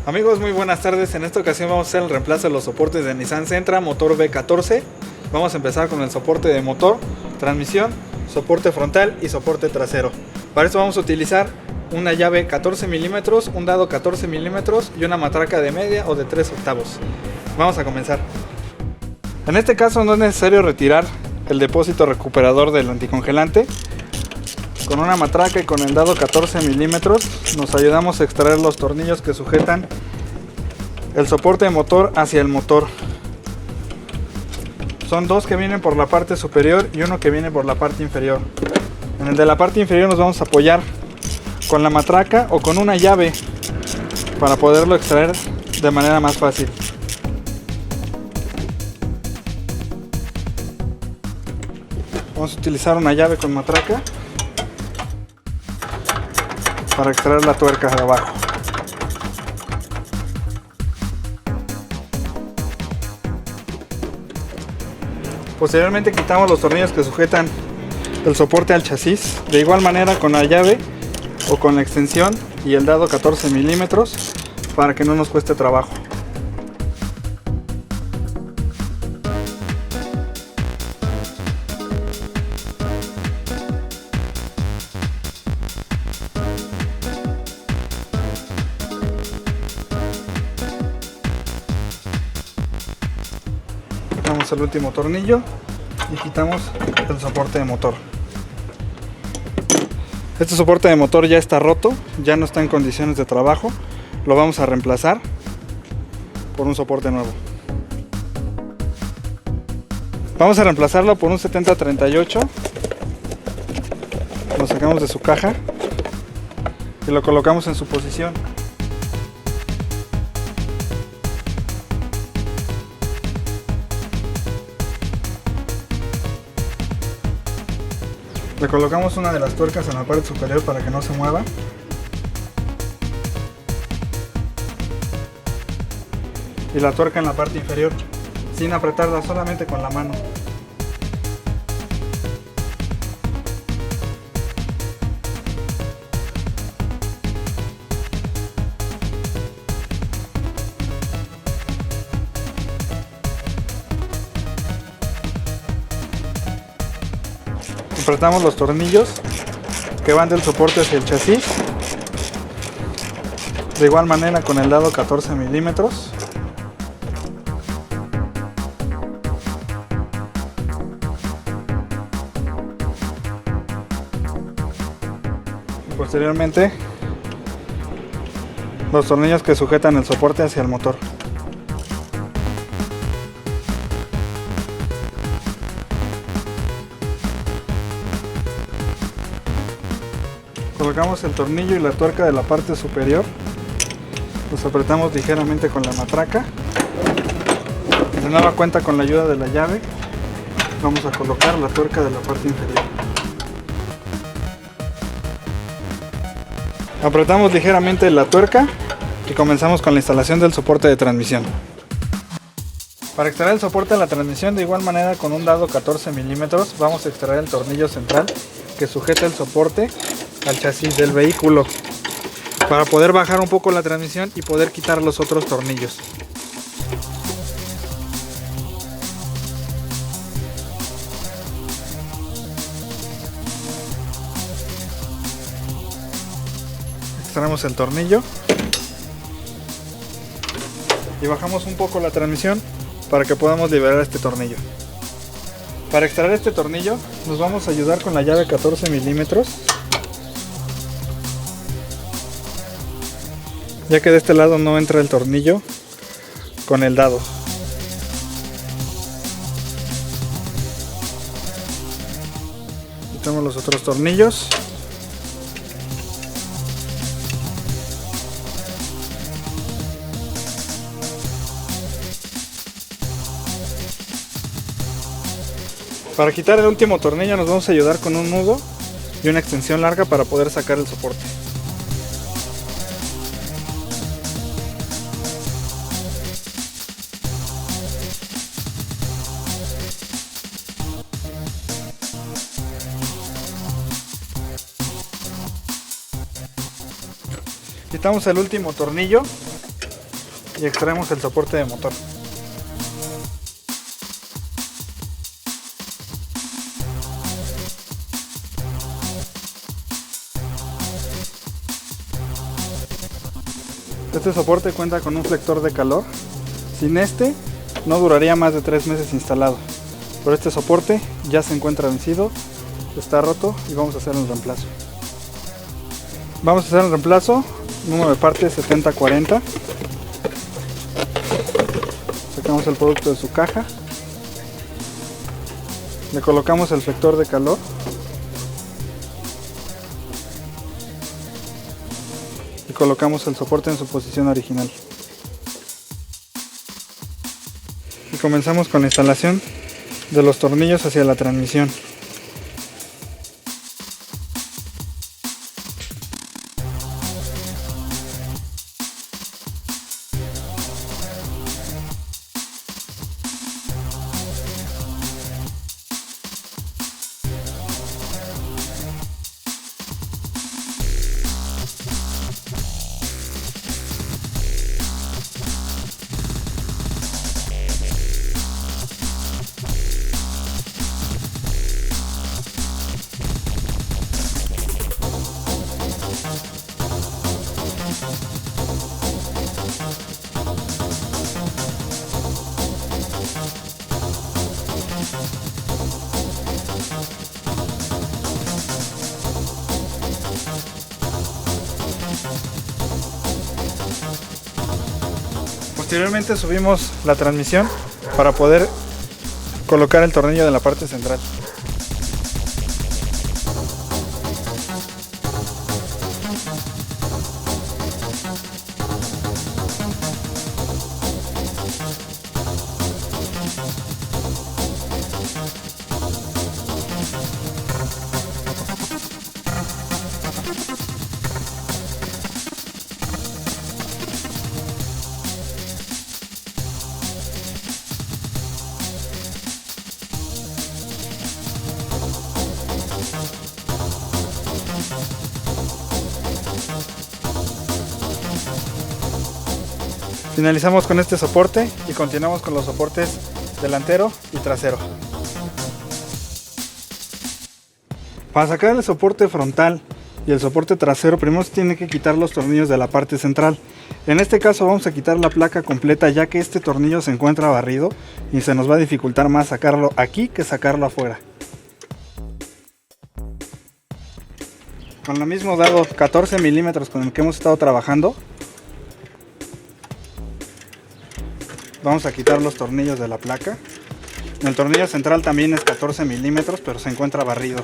Amigos, muy buenas tardes. En esta ocasión vamos a hacer el reemplazo de los soportes de Nissan Sentra motor V14. Vamos a empezar con el soporte de motor, transmisión, soporte frontal y soporte trasero. Para esto vamos a utilizar una llave 14 milímetros, un dado 14 milímetros y una matraca de media o de 3 octavos. Vamos a comenzar. En este caso no es necesario retirar el depósito recuperador del anticongelante. Con una matraca y con el dado 14 milímetros nos ayudamos a extraer los tornillos que sujetan el soporte de motor hacia el motor. Son dos que vienen por la parte superior y uno que viene por la parte inferior. En el de la parte inferior nos vamos a apoyar con la matraca o con una llave para poderlo extraer de manera más fácil. Vamos a utilizar una llave con matraca para extraer la tuerca de abajo. Posteriormente quitamos los tornillos que sujetan el soporte al chasis. De igual manera con la llave o con la extensión y el dado 14 milímetros para que no nos cueste trabajo. Quitamos el último tornillo y quitamos el soporte de motor. Este soporte de motor ya está roto, ya no está en condiciones de trabajo. Lo vamos a reemplazar por un soporte nuevo. Vamos a reemplazarlo por un 7038. Lo sacamos de su caja y lo colocamos en su posición. Le colocamos una de las tuercas en la parte superior para que no se mueva. Y la tuerca en la parte inferior, sin apretarla, solamente con la mano. Apretamos los tornillos que van del soporte hacia el chasis. De igual manera con el dado 14 milímetros. Y posteriormente los tornillos que sujetan el soporte hacia el motor. Colocamos el tornillo y la tuerca de la parte superior, los apretamos ligeramente con la matraca. De nueva cuenta, con la ayuda de la llave vamos a colocar la tuerca de la parte inferior. Apretamos ligeramente la tuerca y comenzamos con la instalación del soporte de transmisión. Para extraer el soporte de la transmisión, de igual manera con un dado 14 milímetros vamos a extraer el tornillo central que sujeta el soporte al chasis del vehículo para poder bajar un poco la transmisión y poder quitar los otros tornillos. Extraemos el tornillo y bajamos un poco la transmisión para que podamos liberar este tornillo. Para extraer este tornillo nos vamos a ayudar con la llave 14 milímetros, ya que de este lado no entra el tornillo con el dado. Quitamos los otros tornillos. Para quitar el último tornillo nos vamos a ayudar con un nudo y una extensión larga para poder sacar el soporte. Quitamos el último tornillo y extraemos el soporte de motor. Este soporte cuenta con un flector de calor. Sin este no duraría más de 3 meses instalado, pero este soporte ya se encuentra vencido, está roto y vamos a hacer el reemplazo. Vamos a hacer el reemplazo, número de parte 7040. Sacamos el producto de su caja, le colocamos el flector de calor y colocamos el soporte en su posición original. Y comenzamos con la instalación de los tornillos hacia la transmisión. Posteriormente subimos la transmisión para poder colocar el tornillo de la parte central. Finalizamos con este soporte y continuamos con los soportes delantero y trasero. Para sacar el soporte frontal y el soporte trasero, primero se tiene que quitar los tornillos de la parte central. En este caso vamos a quitar la placa completa, ya que este tornillo se encuentra barrido y se nos va a dificultar más sacarlo aquí que sacarlo afuera. Con el mismo dado 14 milímetros con el que hemos estado trabajando, vamos a quitar los tornillos de la placa. El tornillo central también es 14 milímetros, pero se encuentra barrido.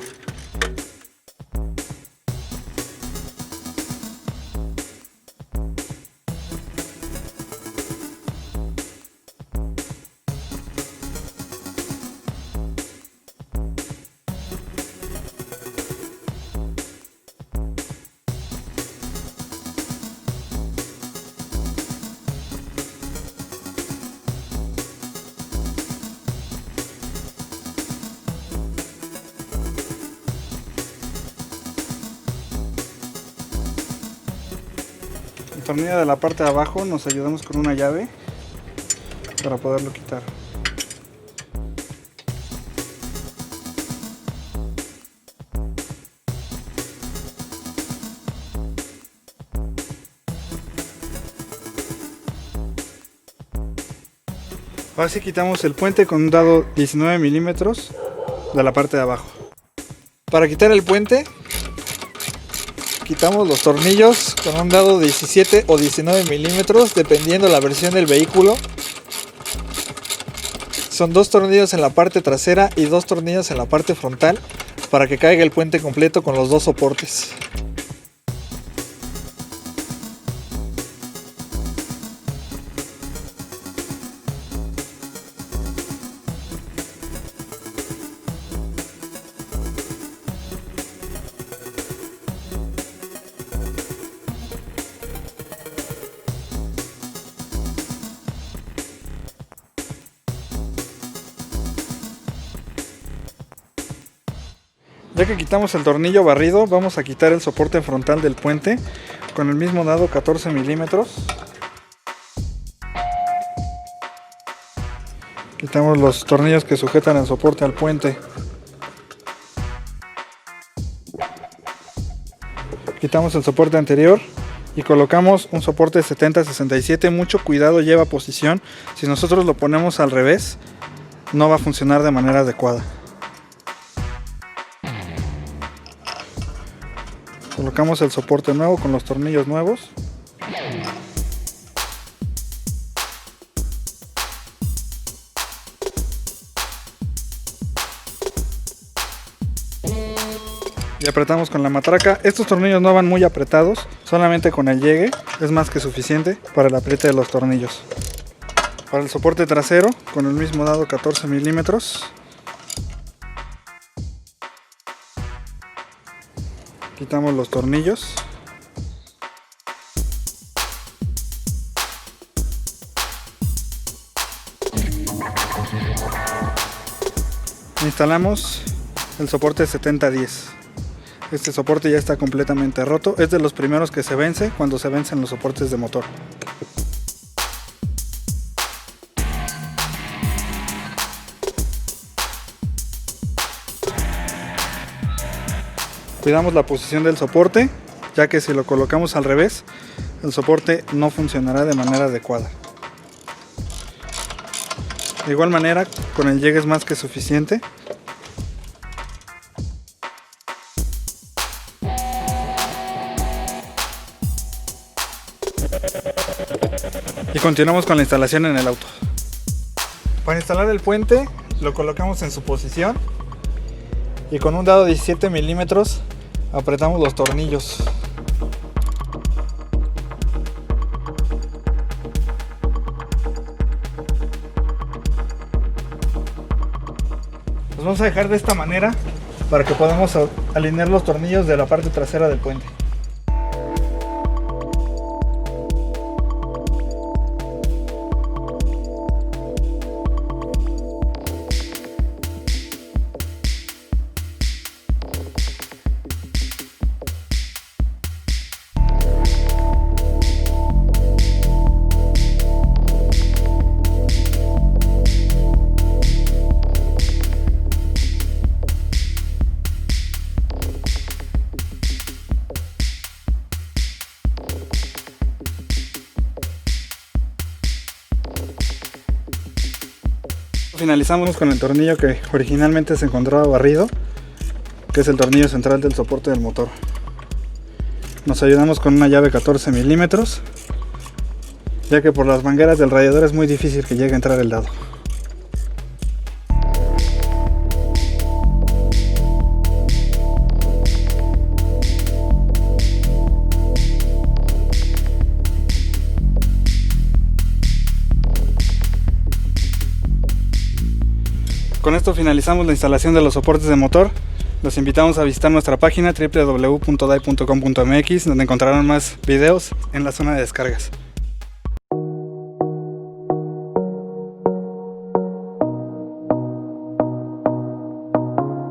El tornillo de la parte de abajo nos ayudamos con una llave para poderlo quitar. Ahora sí quitamos el puente con un dado 19 milímetros de la parte de abajo. Para quitar el puente, quitamos los tornillos con un dado 17 o 19 milímetros, dependiendo la versión del vehículo. Son 2 tornillos en la parte trasera y 2 tornillos en la parte frontal para que caiga el puente completo con los 2 soportes. Ya que quitamos el tornillo barrido, vamos a quitar el soporte frontal del puente con el mismo dado 14 milímetros. Quitamos los tornillos que sujetan el soporte al puente. Quitamos el soporte anterior y colocamos un soporte 70-67. Mucho cuidado, lleva posición. Si nosotros lo ponemos al revés, no va a funcionar de manera adecuada. Colocamos el soporte nuevo con los tornillos nuevos. Y apretamos con la matraca. Estos tornillos no van muy apretados, solamente con el llegue es más que suficiente para el apriete de los tornillos. Para el soporte trasero, con el mismo dado 14 milímetros, quitamos los tornillos. Instalamos el soporte 70-10. Este soporte ya está completamente roto. Es de los primeros que se vence cuando se vencen los soportes de motor. Cuidamos la posición del soporte, ya que si lo colocamos al revés, el soporte no funcionará de manera adecuada. De igual manera, con el llegue es más que suficiente. Y continuamos con la instalación en el auto. Para instalar el puente, lo colocamos en su posición y con un dado de 17 milímetros apretamos los tornillos. Los vamos a dejar de esta manera para que podamos alinear los tornillos de la parte trasera del puente. Finalizamos con el tornillo que originalmente se encontraba barrido, que es el tornillo central del soporte del motor. Nos ayudamos con una llave 14 milímetros, ya que por las mangueras del radiador es muy difícil que llegue a entrar el dado. Con esto finalizamos la instalación de los soportes de motor. Los invitamos a visitar nuestra página www.dai.com.mx, donde encontrarán más videos en la zona de descargas.